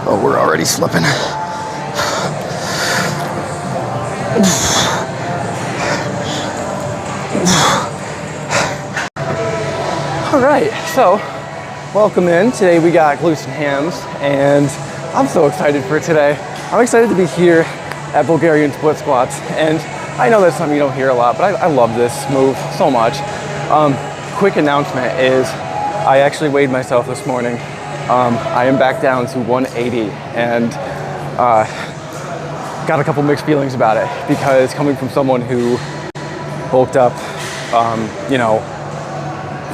Oh, we're already slipping. All right, so welcome in. Today we got glutes and hams, and I'm so excited for today. I'm excited to be here at Bulgarian split squats, and I know that's something you don't hear a lot, but I love this move so much. Quick announcement is I actually weighed myself this morning. I am back down to 180, and got a couple mixed feelings about it, because coming from someone who bulked up,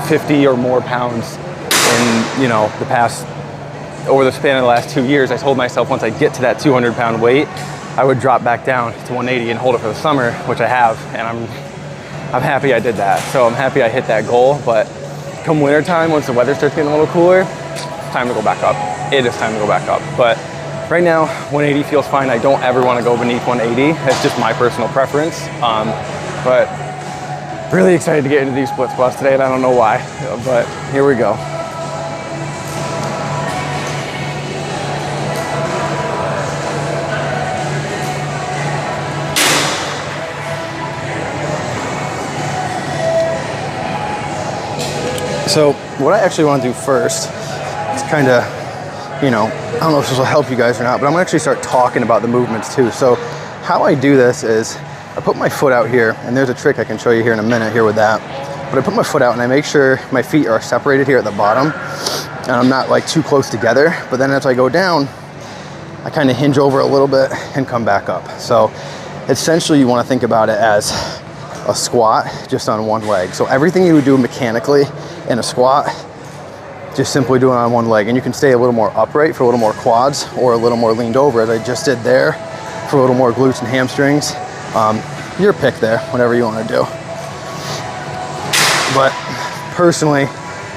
50 or more pounds in, over the span of the last 2 years, I told myself once I get to that 200 pound weight, I would drop back down to 180 and hold it for the summer, which I have, and I'm happy I did that. So I'm happy I hit that goal, but come winter time, once the weather starts getting a little cooler, it's time to go back up. It is time to go back up. But right now, 180 feels fine. I don't ever want to go beneath 180. That's just my personal preference. But really excited to get into these split squats today, and I don't know why, but here we go. So what I actually want to do first is kind of, I don't know if this will help you guys or not, but I'm gonna actually start talking about the movements too. So how I do this is I put my foot out here, and there's a trick I can show you here in a minute here with that. But I put my foot out and I make sure my feet are separated here at the bottom, and I'm not like too close together. But then as I go down, I kind of hinge over a little bit and come back up. So essentially you want to think about it as a squat just on one leg. So everything you would do mechanically in a squat, just simply doing on one leg. And you can stay a little more upright for a little more quads, or a little more leaned over as I just did there for a little more glutes and hamstrings. Your pick there, whatever you want to do. But personally,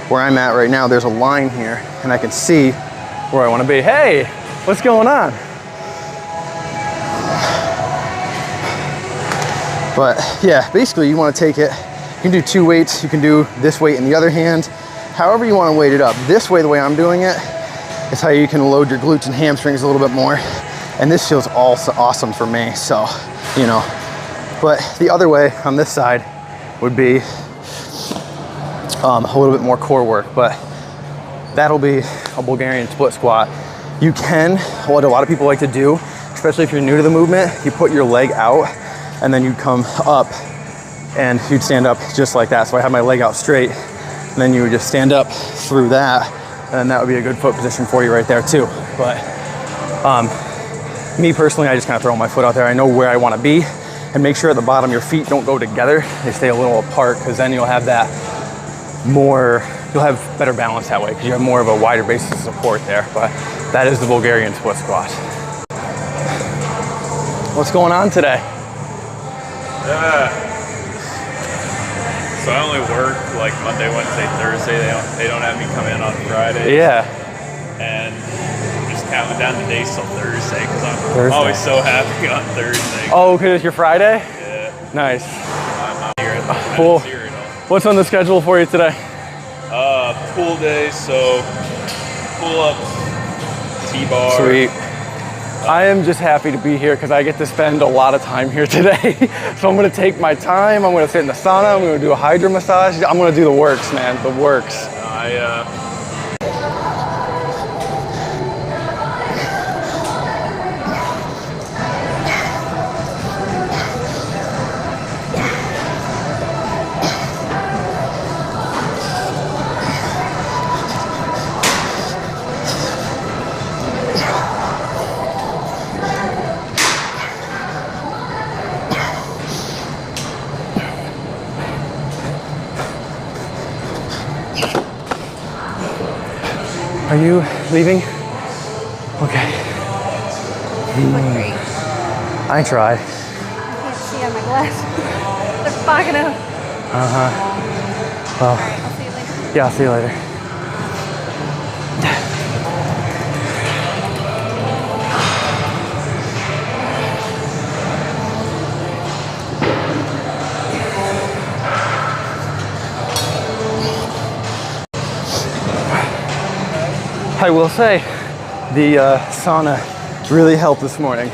where I'm at right now, there's a line here, and I can see where I want to be. Hey, what's going on? But yeah, basically you want to take it, you can do two weights, you can do this weight in the other hand, however you want to weight it up. This way, the way I'm doing it, is how you can load your glutes and hamstrings a little bit more. And this feels also awesome for me, so, But the other way on this side would be a little bit more core work, but that'll be a Bulgarian split squat. You can, what a lot of people like to do, especially if you're new to the movement, you put your leg out and then you come up and you'd stand up just like that. So I have my leg out straight, and then you would just stand up through that, and that would be a good foot position for you right there too. But me personally, I just kind of throw my foot out there. I know where I want to be, and make sure at the bottom your feet don't go together. They stay a little apart, because then you'll have better balance that way, because you have more of a wider basis of support there. But that is the Bulgarian split squat. What's going on today? So I only work like Monday, Wednesday, Thursday. They don't have me come in on Friday. Yeah. And I'm just counting down the days till Thursday, because I'm always so happy on Thursday. Oh, because it's your Friday? Yeah. Nice. I'm here at the Cool. What's on the schedule for you today? Pool day, so pull-ups, T-bar. Sweet. I am just happy to be here because I get to spend a lot of time here today. So I'm gonna take my time, I'm gonna sit in the sauna, I'm gonna do a HydroMassage. I'm gonna do the works, man, the works. Are you leaving? Okay. I tried. I can't see on my glasses. They're fogging up. Well, Alright, I'll see you later. yeah, I'll see you later. I will say, The sauna really helped this morning.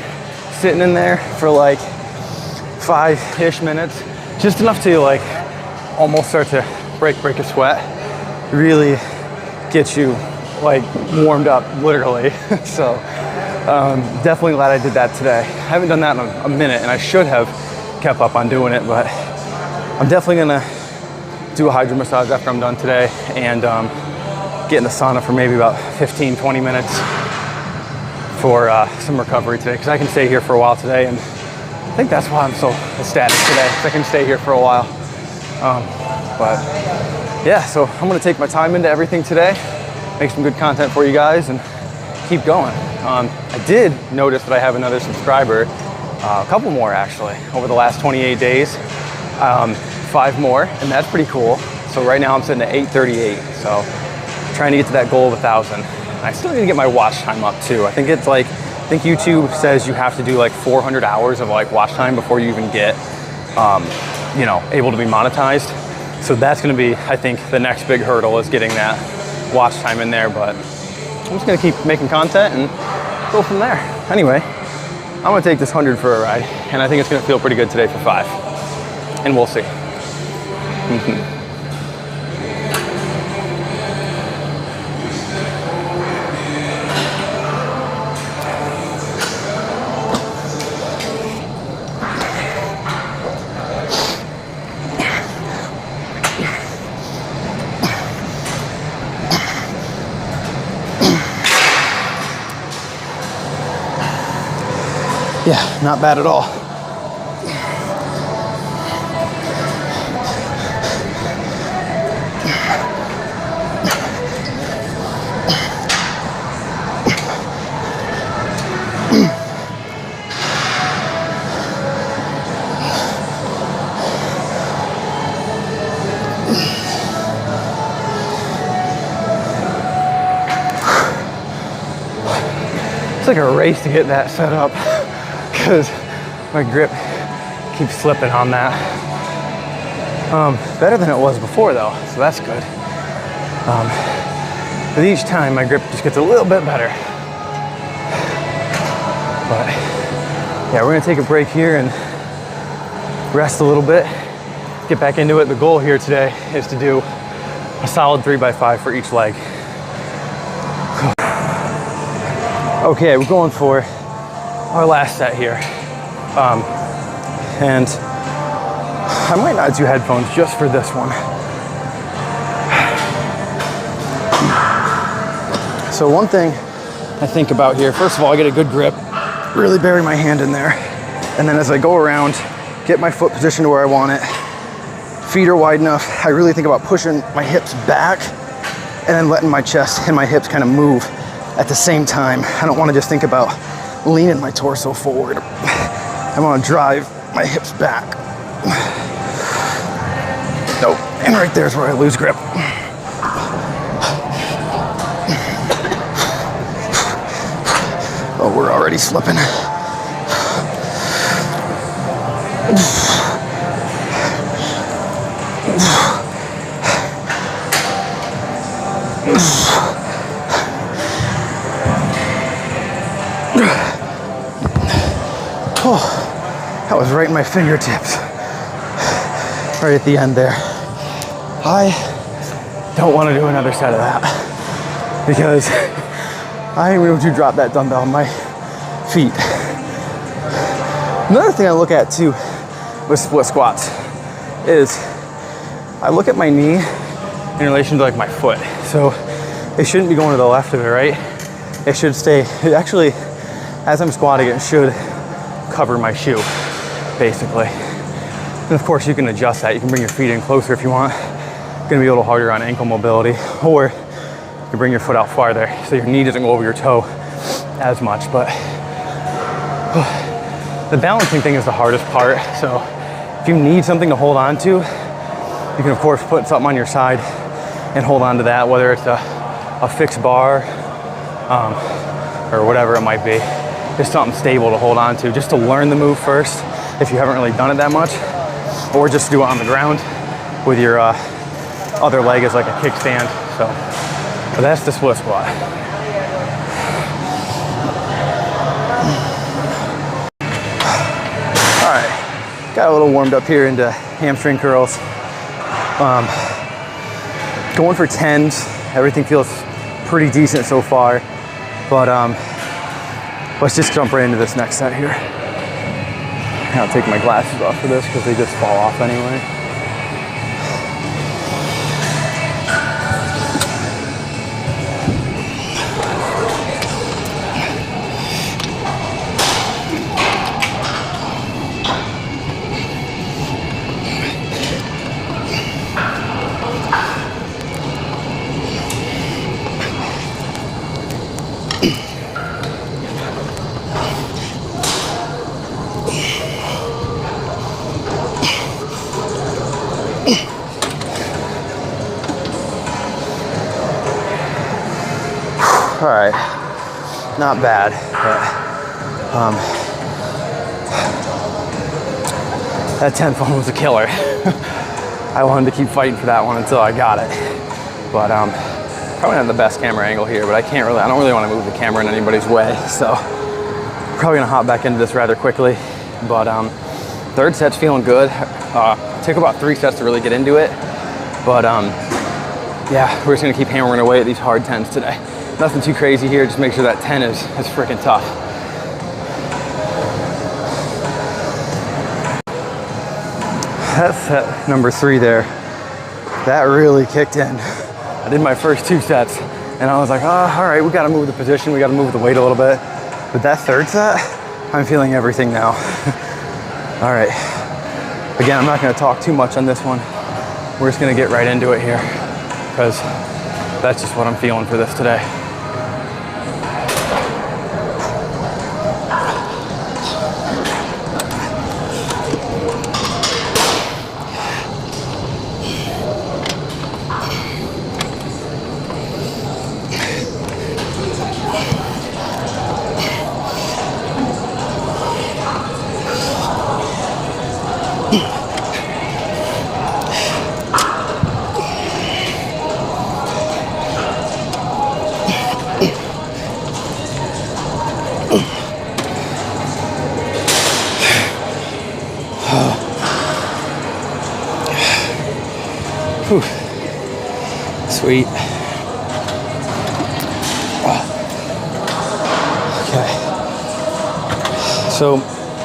Sitting in there for like 5-ish minutes, just enough to like almost start to break a sweat. Really gets you like warmed up, literally. So definitely glad I did that today. I haven't done that in a minute, and I should have kept up on doing it, but I'm definitely gonna do a HydroMassage after I'm done today and get in the sauna for maybe about 15-20 minutes for some recovery today, because I can stay here for a while today, and I think that's why I'm so ecstatic today, because I can stay here for a while. But yeah, so I'm gonna take my time into everything today, make some good content for you guys, and keep going. I did notice that I have another subscriber, a couple more actually, over the last 28 days, 5 more, and that's pretty cool. So right now I'm sitting at 838, so trying to get to that goal of 1,000. I still need to get my watch time up too. I think YouTube says you have to do like 400 hours of like watch time before you even get, you know, able to be monetized. So that's gonna be, I think, the next big hurdle is getting that watch time in there, but I'm just gonna keep making content and go from there. Anyway, I'm gonna take this 100 for a ride, and I think it's gonna feel pretty good today for 5, and we'll see. Yeah, not bad at all. It's like a race to get that set up, because my grip keeps slipping on that. Better than it was before though, so that's good. But each time my grip just gets a little bit better. But yeah, we're gonna take a break here and rest a little bit, get back into it. The goal here today is to do a solid 3x5 for each leg. Okay, we're going for our last set here. And I might not do headphones just for this one. So one thing I think about here, first of all, I get a good grip, really bury my hand in there. And then as I go around, get my foot positioned to where I want it. Feet are wide enough. I really think about pushing my hips back and then letting my chest and my hips kind of move at the same time. I don't want to just think about leaning my torso forward. I want to drive my hips back. Nope, and right there's where I lose grip. Oh, we're already slipping. Oh, that was right in my fingertips. Right at the end there. I don't want to do another set of that because I am going to drop that dumbbell on my feet. Another thing I look at too with split squats is I look at my knee in relation to like my foot. So it shouldn't be going to the left of it, right? It should stay, it actually, as I'm squatting, it should cover my shoe, basically. And of course you can adjust that. You can bring your feet in closer if you want. It's gonna be a little harder on ankle mobility, or you can bring your foot out farther so your knee doesn't go over your toe as much. But the balancing thing is the hardest part. So if you need something to hold on to, you can of course put something on your side and hold on to that, whether it's a fixed bar or whatever it might be. Just something stable to hold on to, just to learn the move first if you haven't really done it that much, or just do it on the ground with your other leg as like a kickstand. So, but that's the split squat. All right, got a little warmed up here into hamstring curls. Going for 10s. Everything feels pretty decent so far, but let's just jump right into this next set here. I'll take my glasses off for this because they just fall off anyway. All right, not bad, but that 10th one was a killer. I wanted to keep fighting for that one until I got it. But probably not the best camera angle here, but I don't really want to move the camera in anybody's way, so probably gonna hop back into this rather quickly. But third set's feeling good. Took about 3 sets to really get into it, but yeah, we're just gonna keep hammering away at these hard 10s today. Nothing too crazy here, just make sure that 10 is freaking tough. That's set number 3 there. That really kicked in. I did my first 2 sets and I was like, oh, all right, we gotta move the position, we gotta move the weight a little bit. But that third set, I'm feeling everything now. All right, again, I'm not gonna talk too much on this one. We're just gonna get right into it here because that's just what I'm feeling for this today. Whew. Sweet. Okay. So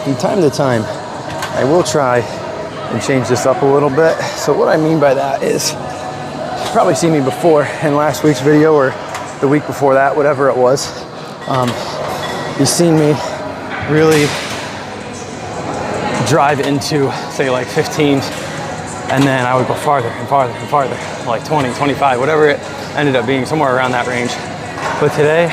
from time to time, I will try and change this up a little bit. So what I mean by that is, you've probably seen me before in last week's video or the week before that, whatever it was. You've seen me really drive into, say, like 15s, and then I would go farther and farther and farther, like 20, 25, whatever it ended up being, somewhere around that range. But today,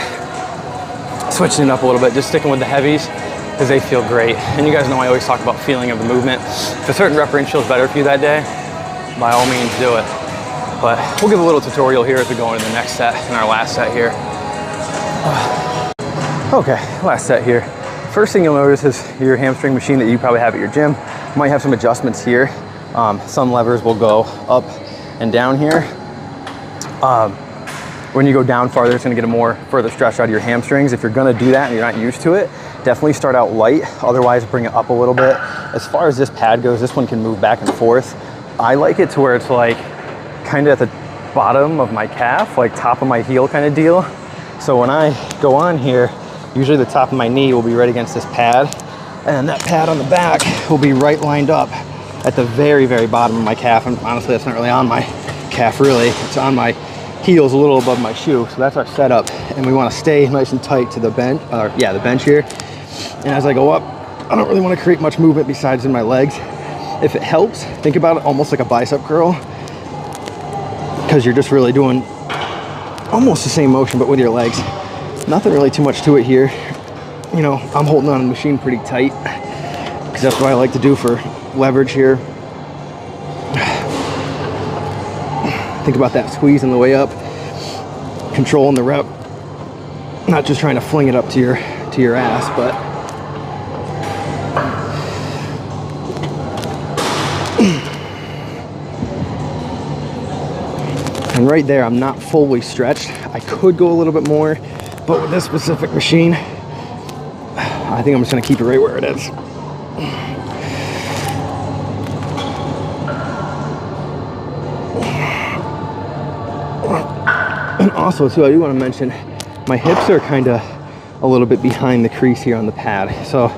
switching it up a little bit, just sticking with the heavies, because they feel great. And you guys know I always talk about feeling of the movement. If a certain rep range feels better for you that day, by all means do it. But we'll give a little tutorial here as we go into the next set, and our last set here. Okay, last set here. First thing you'll notice is your hamstring machine that you probably have at your gym. You might have some adjustments here. Some levers will go up and down here. When you go down farther, it's gonna get a more further stretch out of your hamstrings. If you're gonna do that and you're not used to it, definitely start out light. Otherwise, bring it up a little bit. As far as this pad goes, this one can move back and forth. I like it to where it's like kind of at the bottom of my calf, like top of my heel kind of deal. So when I go on here, usually the top of my knee will be right against this pad, and that pad on the back will be right lined up at the very, very bottom of my calf. And honestly, that's not really on my calf really. It's on my heels a little above my shoe. So that's our setup. And we want to stay nice and tight to the bench, the bench here. And as I go up, I don't really want to create much movement besides in my legs. If it helps, think about it almost like a bicep curl, because you're just really doing almost the same motion, but with your legs. Nothing really too much to it here. You know, I'm holding on to the machine pretty tight because that's what I like to do for leverage here. Think about that squeeze on the way up, controlling the rep, not just trying to fling it up to your ass, but and right there, I'm not fully stretched. I could go a little bit more, but with this specific machine, I think I'm just gonna keep it right where it is. And also too, I do want to mention, my hips are kind of a little bit behind the crease here on the pad. So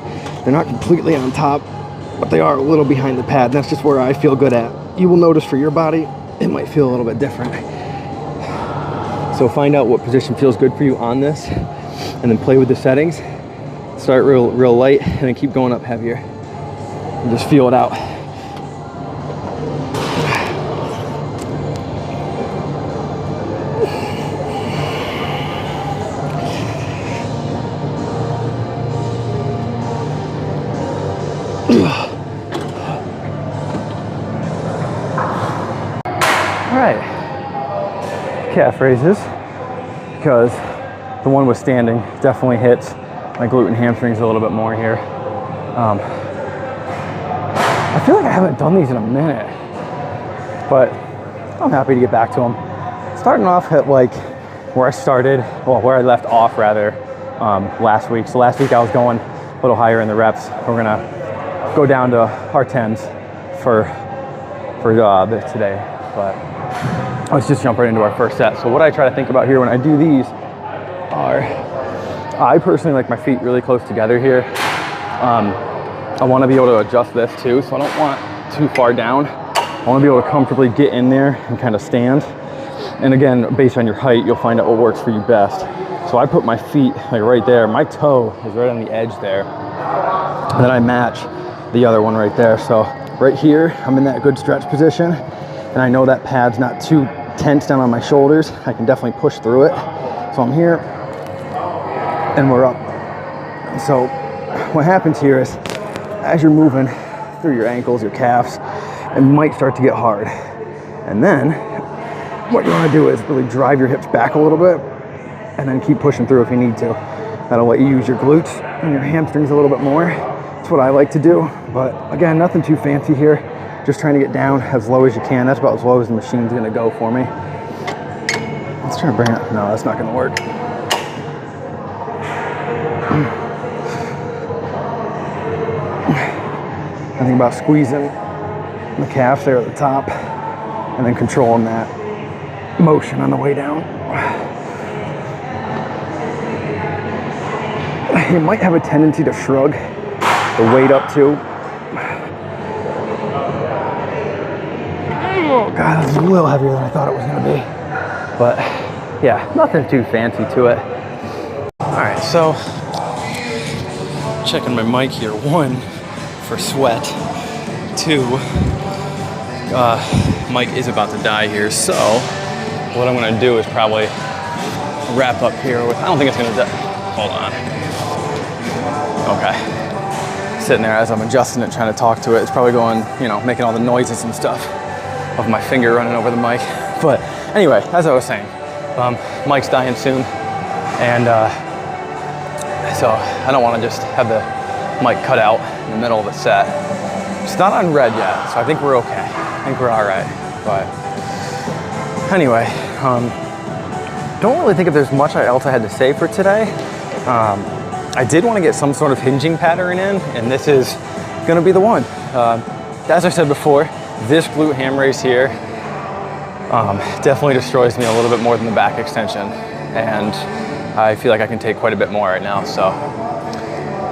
they're not completely on top, but they are a little behind the pad. That's just where I feel good at. You will notice for your body, it might feel a little bit different. So find out what position feels good for you on this, and then play with the settings. Start real light, and then keep going up heavier. And just feel it out. All right, calf raises, because the one with standing definitely hits my glute and hamstrings a little bit more here. I feel like I haven't done these in a minute, but I'm happy to get back to them. Starting off at like where I started, well, where I left off rather, last week. So last week I was going a little higher in the reps. We're gonna go down to our 10s for today, but let's just jump right into our first set. So what I try to think about here when I do these are, I personally like my feet really close together here. I want to be able to adjust this too, so I don't want too far down. I want to be able to comfortably get in there and kind of stand. And again, based on your height, you'll find out what works for you best. So I put my feet like right there. My toe is right on the edge there. And then I match the other one right there. So right here, I'm in that good stretch position. And I know that pad's not too tense down on my shoulders. I can definitely push through it. So I'm here and we're up. And so what happens here is, as you're moving through your ankles, your calves, it might start to get hard. And then what you want to do is really drive your hips back a little bit and then keep pushing through if you need to. That'll let you use your glutes and your hamstrings a little bit more. That's what I like to do. But again, nothing too fancy here. Just trying to get down as low as you can. That's about as low as the machine's gonna go for me. Let's try to bring it. No, that's not gonna work. I think about squeezing the calf there at the top and then controlling that motion on the way down. You might have a tendency to shrug the weight up too. Oh God, this is a little heavier than I thought it was gonna be. But yeah, nothing too fancy to it. All right, so checking my mic here. 1, for sweat. 2, mic is about to die here. So what I'm gonna do is probably wrap up here with, I don't think it's gonna die. Hold on. Okay. Sitting there as I'm adjusting it, trying to talk to it. It's probably going, you know, making all the noises and stuff of my finger running over the mic. But anyway, as I was saying, mic's dying soon. And so I don't want to just have the mic cut out in the middle of the set. It's not on red yet, so I think we're okay. I think we're all right. But anyway, don't really think if there's much else I had to say for today. I did want to get some sort of hinging pattern in, and this is going to be the one. As I said before, this glute ham raise here definitely destroys me a little bit more than the back extension, and I feel like I can take quite a bit more right now. So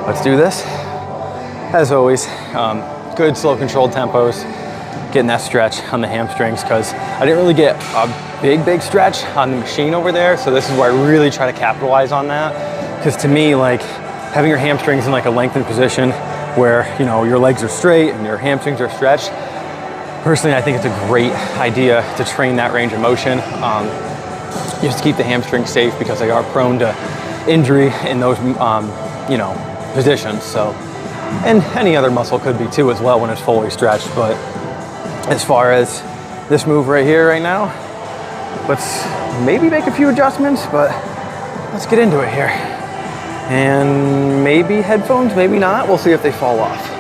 let's do this. As always, good slow controlled tempos, getting that stretch on the hamstrings, because I didn't really get a big stretch on the machine over there. So this is where I really try to capitalize on that. Because to me, like having your hamstrings in like a lengthened position where, you know, your legs are straight and your hamstrings are stretched, personally, I think it's a great idea to train that range of motion. Just to keep the hamstrings safe, because they are prone to injury in those, you know, positions. So, and any other muscle could be too as well when it's fully stretched. But as far as this move right here, right now, let's maybe make a few adjustments, but let's get into it here. And maybe headphones, maybe not. We'll see if they fall off.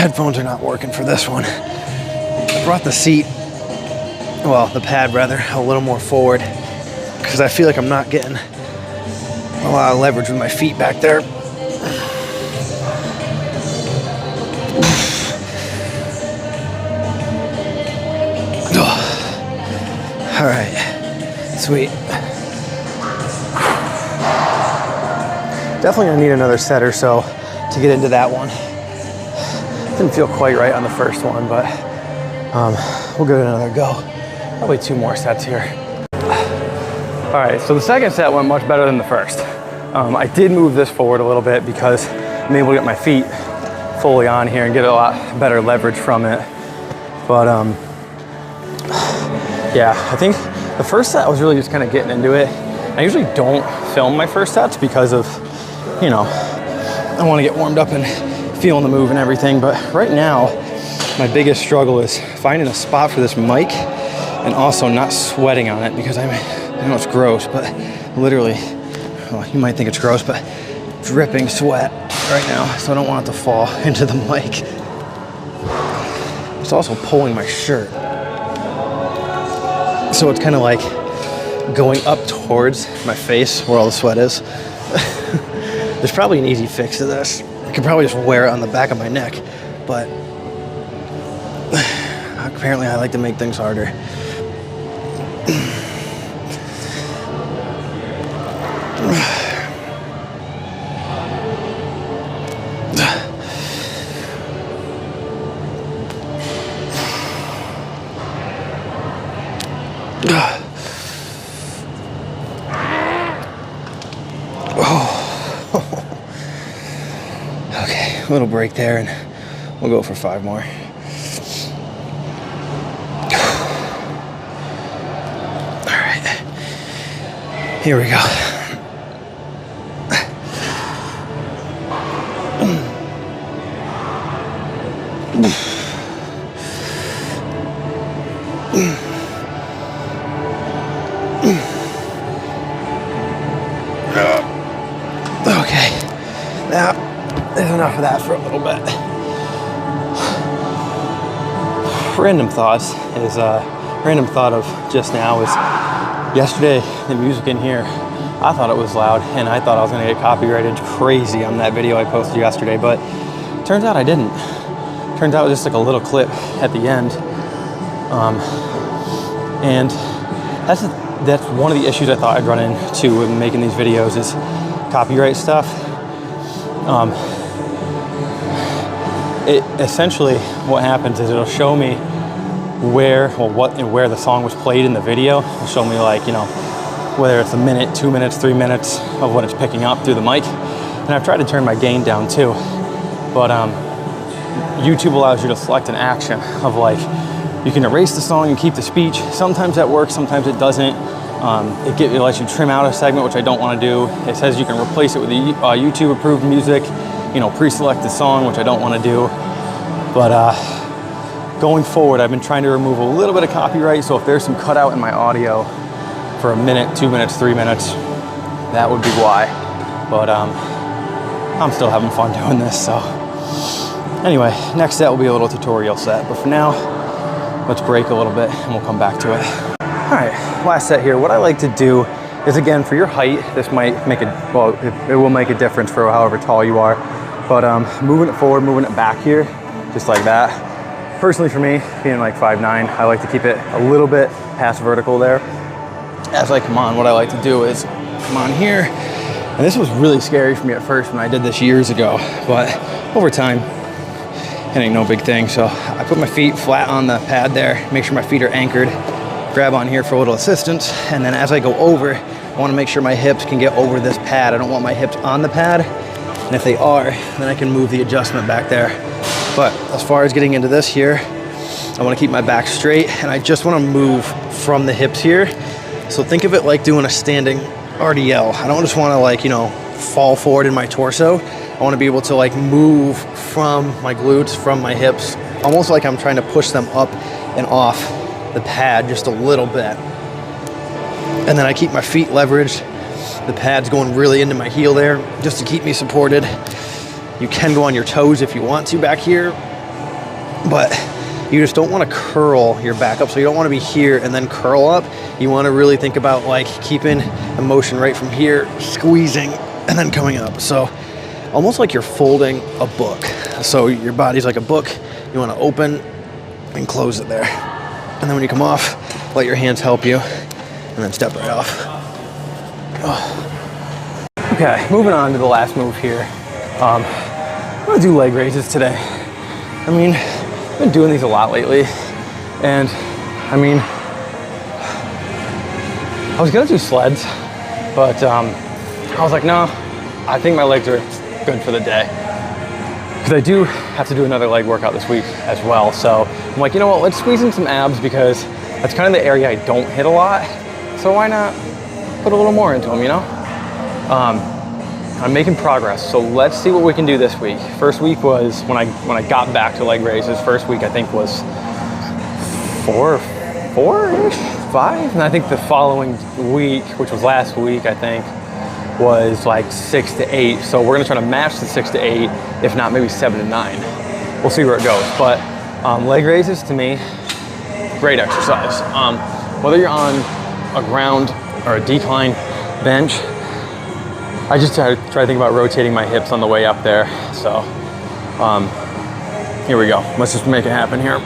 headphones are not working for this one. I brought the seat, well, the pad rather, a little more forward because I feel like I'm not getting a lot of leverage with my feet back there. All right, sweet. Definitely gonna need another set or so to get into that one. Didn't feel quite right on the first one, but we'll give it another go. Probably 2 more sets here. All right, so the second set went much better than the first. I did move this forward a little bit because I'm able to get my feet fully on here and get a lot better leverage from it. But yeah, I think the first set I was really just kind of getting into it. I usually don't film my first sets because of, you know, I want to get warmed up and feeling the move and everything. But right now, my biggest struggle is finding a spot for this mic and also not sweating on it because I know it's gross, but literally, well, you might think it's gross, but dripping sweat right now, so I don't want it to fall into the mic. It's also pulling my shirt. So it's kind of like going up towards my face where all the sweat is. There's probably an easy fix to this. I could probably just wear it on the back of my neck, but apparently I like to make things harder. Okay, a little break there and we'll go for 5 more. All right, here we go. Okay, now there's enough of that for a little bit. Random thought of just now is yesterday the music in here, I thought it was loud and I thought I was gonna get copyrighted crazy on that video I posted yesterday, but turns out I didn't. Turns out it was just like a little clip at the end. And that's one of the issues I thought I'd run into with making these videos is copyright stuff. It essentially what happens is it'll show me where the song was played in the video. It'll show me, like, you know, whether it's a minute, 2 minutes, 3 minutes of what it's picking up through the mic. And I've tried to turn my gain down too, but YouTube allows you to select an action of, like, you can erase the song and keep the speech. Sometimes that works, sometimes it doesn't. It lets you trim out a segment, which I don't want to do. It says you can replace it with YouTube approved music, you know, pre-select the song, which I don't want to do. But going forward, I've been trying to remove a little bit of copyright. So if there's some cutout in my audio for a minute, 2 minutes, 3 minutes, that would be why. But I'm still having fun doing this. So anyway, next set will be a little tutorial set. But for now, let's break a little bit and we'll come back to it. All right, last set here. What I like to do is, again, for your height, this might make it will make a difference for however tall you are. But moving it forward, moving it back here, just like that. Personally for me, being like 5'9", I like to keep it a little bit past vertical there. As I come on, what I like to do is come on here. And this was really scary for me at first when I did this years ago, but over time, it ain't no big thing. So I put my feet flat on the pad there, make sure my feet are anchored, grab on here for a little assistance, and then as I go over, I want to make sure my hips can get over this pad. I don't want my hips on the pad, and if they are, then I can move the adjustment back there. But as far as getting into this here, I want to keep my back straight, and I just want to move from the hips here. So think of it like doing a standing RDL. I don't just want to, like, you know, fall forward in my torso. I want to be able to, like, move from my glutes, from my hips, almost like I'm trying to push them up and off the pad just a little bit. And then I keep my feet leveraged. The pad's going really into my heel there just to keep me supported. You can go on your toes if you want to back here, but you just don't want to curl your back up. So you don't want to be here and then curl up. You want to really think about like keeping the motion right from here, squeezing, and then coming up. So almost like you're folding a book. So your body's like a book. You want to open and close it there. And then when you come off, let your hands help you, and then step right off. Oh. Okay, moving on to the last move here. I'm gonna do leg raises today. I mean, I've been doing these a lot lately, and I mean, I was gonna do sleds, but I was like, no, I think my legs are good for the day. Because I do have to do another leg workout this week as well. So I'm like, you know what, let's squeeze in some abs because that's kind of the area I don't hit a lot. So why not put a little more into them, you know? I'm making progress, so let's see what we can do this week. First week was when I got back to leg raises. First week I think was four-ish, 5, and I think the following week, which was last week, I think, was like 6 to 8. So we're gonna try to match the 6 to 8, if not maybe 7 to 9. We'll see where it goes. But leg raises to me, great exercise. Whether you're on a ground or a decline bench, I just try to think about rotating my hips on the way up there. So here we go. Let's just make it happen here.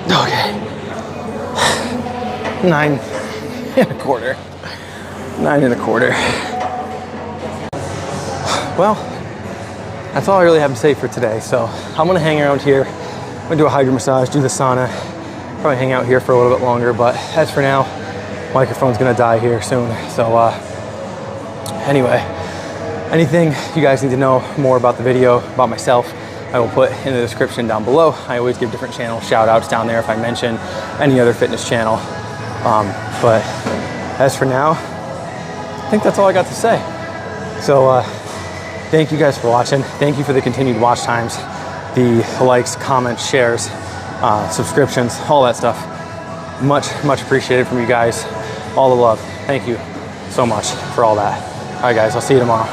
Okay. 9 1/4. 9 1/4. Well, that's all I really have to say for today. So I'm gonna hang around here. I'm gonna do a HydroMassage, do the sauna, probably hang out here for a little bit longer. But as for now, microphone's gonna die here soon. So anyway, anything you guys need to know more about the video, about myself, I will put in the description down below. I always give different channel shout outs down there if I mention any other fitness channel. But as for now, I think that's all I got to say. So thank you guys for watching. Thank you for the continued watch times, the likes, comments, shares, subscriptions, all that stuff. Much appreciated from you guys. All the love. Thank you so much for all that. All right guys, I'll see you tomorrow.